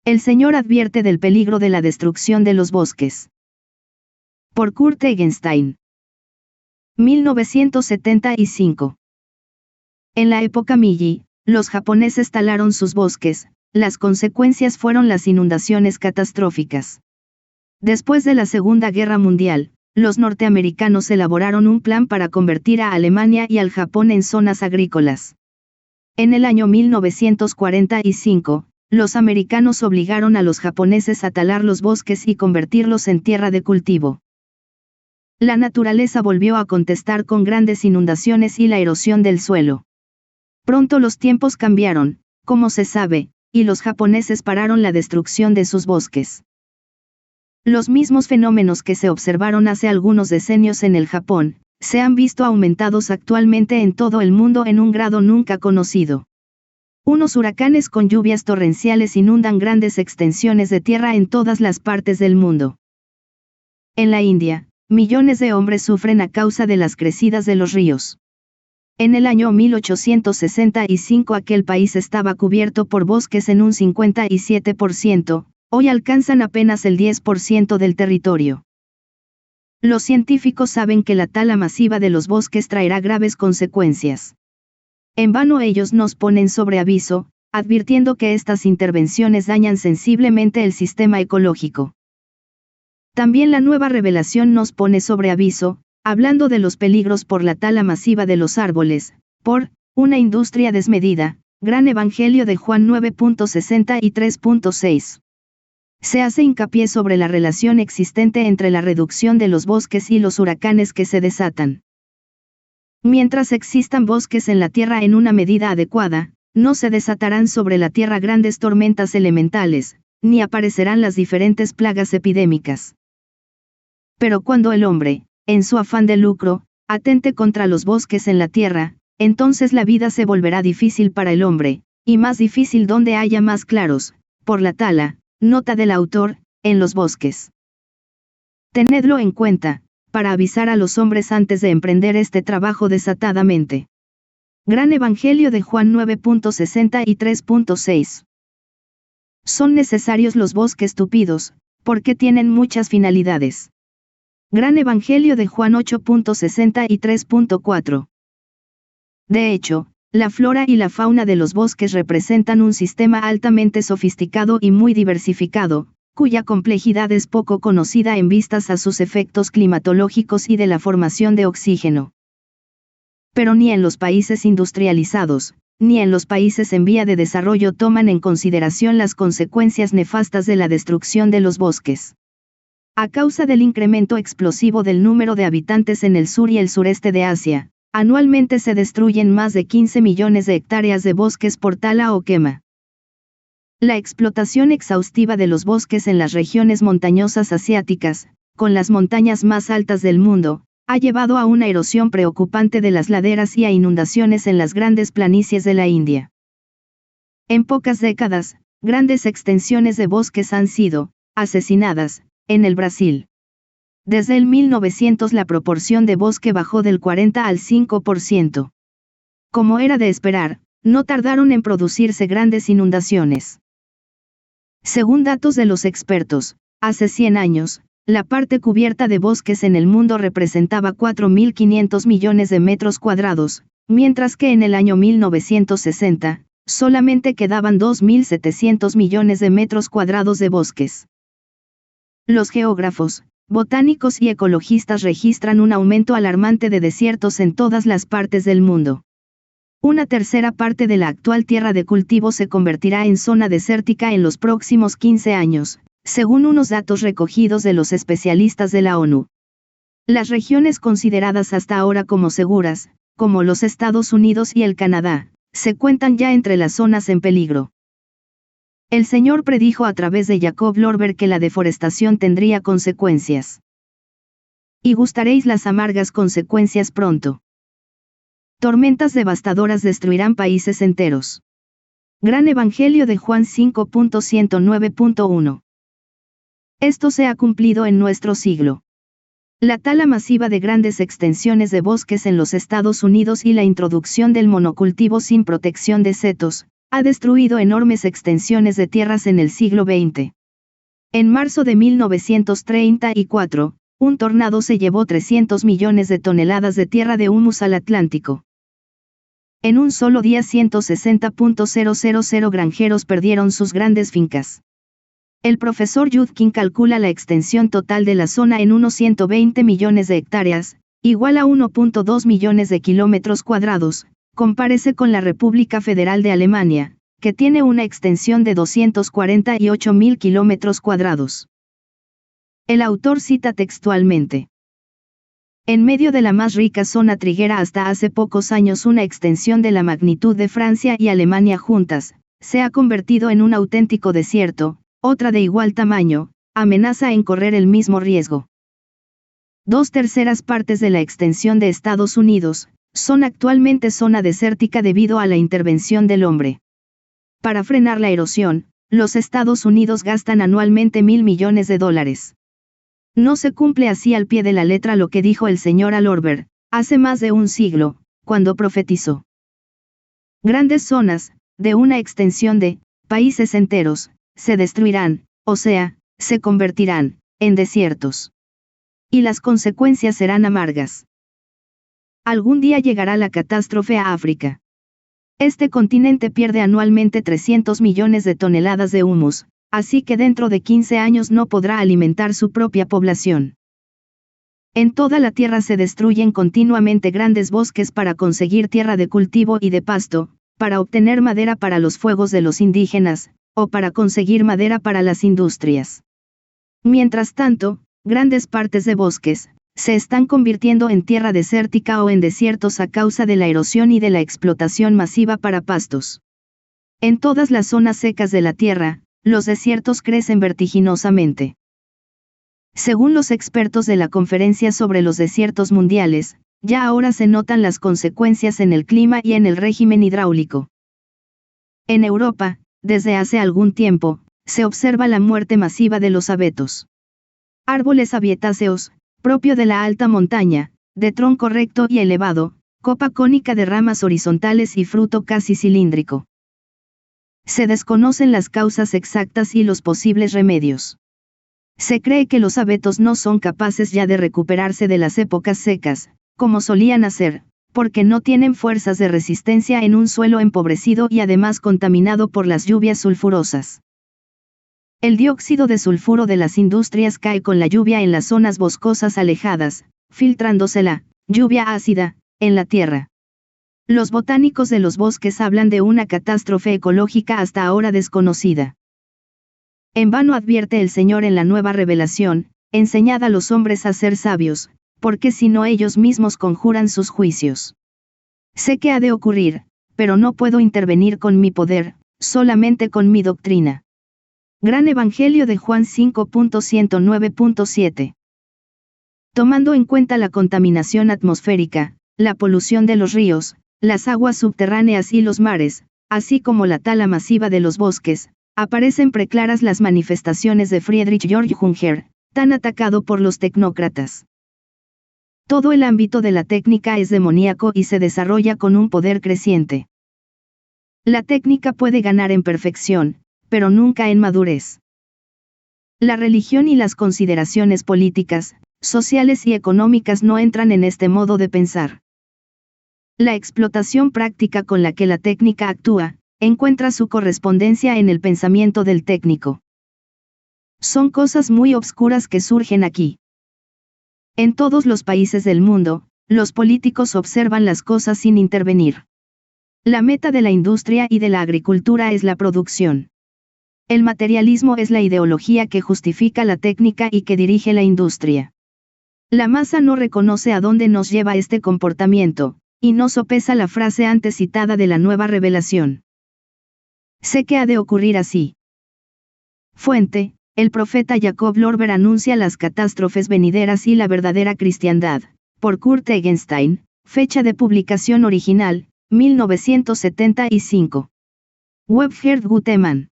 El Señor advierte del peligro de la destrucción de los bosques. Por Kurt Egenstein. 1975. En la época Meiji, los japoneses talaron sus bosques, las consecuencias fueron las inundaciones catastróficas. Después de la Segunda Guerra Mundial, los norteamericanos elaboraron un plan para convertir a Alemania y al Japón en zonas agrícolas. En el año 1945, los americanos obligaron a los japoneses a talar los bosques y convertirlos en tierra de cultivo. La naturaleza volvió a contestar con grandes inundaciones y la erosión del suelo. Pronto los tiempos cambiaron, como se sabe, y los japoneses pararon la destrucción de sus bosques. Los mismos fenómenos que se observaron hace algunos decenios en el Japón, se han visto aumentados actualmente en todo el mundo en un grado nunca conocido. Unos huracanes con lluvias torrenciales inundan grandes extensiones de tierra en todas las partes del mundo. En la India, millones de hombres sufren a causa de las crecidas de los ríos. En el año 1865 aquel país estaba cubierto por bosques en un 57%, hoy alcanzan apenas el 10% del territorio. Los científicos saben que la tala masiva de los bosques traerá graves consecuencias. En vano ellos nos ponen sobre aviso, advirtiendo que estas intervenciones dañan sensiblemente el sistema ecológico. También la nueva revelación nos pone sobre aviso, hablando de los peligros por la tala masiva de los árboles, por una industria desmedida, Gran Evangelio de Juan 9.63.6. Se hace hincapié sobre la relación existente entre la reducción de los bosques y los huracanes que se desatan. Mientras existan bosques en la Tierra en una medida adecuada, no se desatarán sobre la Tierra grandes tormentas elementales, ni aparecerán las diferentes plagas epidémicas. Pero cuando el hombre, en su afán de lucro, atente contra los bosques en la Tierra, entonces la vida se volverá difícil para el hombre, y más difícil donde haya más claros, por la tala, nota del autor, en los bosques. Tenedlo en cuenta, para avisar a los hombres antes de emprender este trabajo desatadamente. Gran Evangelio de Juan 9.63.6. Son necesarios los bosques tupidos, porque tienen muchas finalidades. Gran Evangelio de Juan 8.63.4. De hecho, la flora y la fauna de los bosques representan un sistema altamente sofisticado y muy diversificado, cuya complejidad es poco conocida en vistas a sus efectos climatológicos y de la formación de oxígeno. Pero ni en los países industrializados, ni en los países en vía de desarrollo toman en consideración las consecuencias nefastas de la destrucción de los bosques. A causa del incremento explosivo del número de habitantes en el sur y el sureste de Asia, anualmente se destruyen más de 15 millones de hectáreas de bosques por tala o quema. La explotación exhaustiva de los bosques en las regiones montañosas asiáticas, con las montañas más altas del mundo, ha llevado a una erosión preocupante de las laderas y a inundaciones en las grandes planicies de la India. En pocas décadas, grandes extensiones de bosques han sido asesinadas en el Brasil. Desde el 1900 la proporción de bosque bajó del 40 al 5%. Como era de esperar, no tardaron en producirse grandes inundaciones. Según datos de los expertos, hace 100 años, la parte cubierta de bosques en el mundo representaba 4.500 millones de metros cuadrados, mientras que en el año 1960, solamente quedaban 2.700 millones de metros cuadrados de bosques. Los geógrafos, botánicos y ecologistas registran un aumento alarmante de desiertos en todas las partes del mundo. Una tercera parte de la actual tierra de cultivo se convertirá en zona desértica en los próximos 15 años, según unos datos recogidos de los especialistas de la ONU. Las regiones consideradas hasta ahora como seguras, como los Estados Unidos y el Canadá, se cuentan ya entre las zonas en peligro. El Señor predijo a través de Jacob Lorber que la deforestación tendría consecuencias. Y gustaréis las amargas consecuencias pronto. Tormentas devastadoras destruirán países enteros. Gran Evangelio de Juan 5.109.1. Esto se ha cumplido en nuestro siglo. La tala masiva de grandes extensiones de bosques en los Estados Unidos y la introducción del monocultivo sin protección de setos, Ha destruido enormes extensiones de tierras en el siglo XX. En marzo de 1934, un tornado se llevó 300 millones de toneladas de tierra de humus al Atlántico. En un solo día 160.000 granjeros perdieron sus grandes fincas. El profesor Judkin calcula la extensión total de la zona en unos 120 millones de hectáreas, igual a 1.2 millones de kilómetros cuadrados. Compárese con la República Federal de Alemania, que tiene una extensión de 248.000 kilómetros cuadrados. El autor cita textualmente: en medio de la más rica zona triguera hasta hace pocos años una extensión de la magnitud de Francia y Alemania juntas, se ha convertido en un auténtico desierto, otra de igual tamaño, amenaza en correr el mismo riesgo. 2/3 partes de la extensión de Estados Unidos, son actualmente zona desértica debido a la intervención del hombre. Para frenar la erosión, los Estados Unidos gastan anualmente $1.000 millones. No se cumple así al pie de la letra lo que dijo el señor Al Orber, hace más de un siglo, cuando profetizó: grandes zonas, de una extensión de países enteros, se destruirán, o sea, se convertirán en desiertos. Y las consecuencias serán amargas. Algún día llegará la catástrofe a África. Este continente pierde anualmente 300 millones de toneladas de humus, así que dentro de 15 años no podrá alimentar su propia población. En toda la tierra se destruyen continuamente grandes bosques para conseguir tierra de cultivo y de pasto, para obtener madera para los fuegos de los indígenas, o para conseguir madera para las industrias. Mientras tanto, grandes partes de bosques se están convirtiendo en tierra desértica o en desiertos a causa de la erosión y de la explotación masiva para pastos. En todas las zonas secas de la tierra, los desiertos crecen vertiginosamente. Según los expertos de la Conferencia sobre los Desiertos Mundiales, ya ahora se notan las consecuencias en el clima y en el régimen hidráulico. En Europa, desde hace algún tiempo, se observa la muerte masiva de los abetos. Árboles abietáceos, propio de la alta montaña, de tronco recto y elevado, copa cónica de ramas horizontales y fruto casi cilíndrico. Se desconocen las causas exactas y los posibles remedios. Se cree que los abetos no son capaces ya de recuperarse de las épocas secas, como solían hacer, porque no tienen fuerzas de resistencia en un suelo empobrecido y además contaminado por las lluvias sulfurosas. El dióxido de sulfuro de las industrias cae con la lluvia en las zonas boscosas alejadas, filtrándose la lluvia ácida en la tierra. Los botánicos de los bosques hablan de una catástrofe ecológica hasta ahora desconocida. En vano advierte el Señor en la nueva revelación: enseñad a los hombres a ser sabios, porque si no ellos mismos conjuran sus juicios. Sé que ha de ocurrir, pero no puedo intervenir con mi poder, solamente con mi doctrina. Gran Evangelio de Juan 5.109.7. Tomando en cuenta la contaminación atmosférica, la polución de los ríos, las aguas subterráneas y los mares, así como la tala masiva de los bosques, aparecen preclaras las manifestaciones de Friedrich Georg Junger, tan atacado por los tecnócratas. Todo el ámbito de la técnica es demoníaco y se desarrolla con un poder creciente. La técnica puede ganar en perfección, pero nunca en madurez. La religión y las consideraciones políticas, sociales y económicas no entran en este modo de pensar. La explotación práctica con la que la técnica actúa, encuentra su correspondencia en el pensamiento del técnico. Son cosas muy obscuras que surgen aquí. En todos los países del mundo, los políticos observan las cosas sin intervenir. La meta de la industria y de la agricultura es la producción. El materialismo es la ideología que justifica la técnica y que dirige la industria. La masa no reconoce a dónde nos lleva este comportamiento, y no sopesa la frase antes citada de la nueva revelación. Sé que ha de ocurrir así. Fuente: el profeta Jacob Lorber anuncia las catástrofes venideras y la verdadera cristiandad, por Kurt Egenstein, fecha de publicación original, 1975. Webgert Gutemann.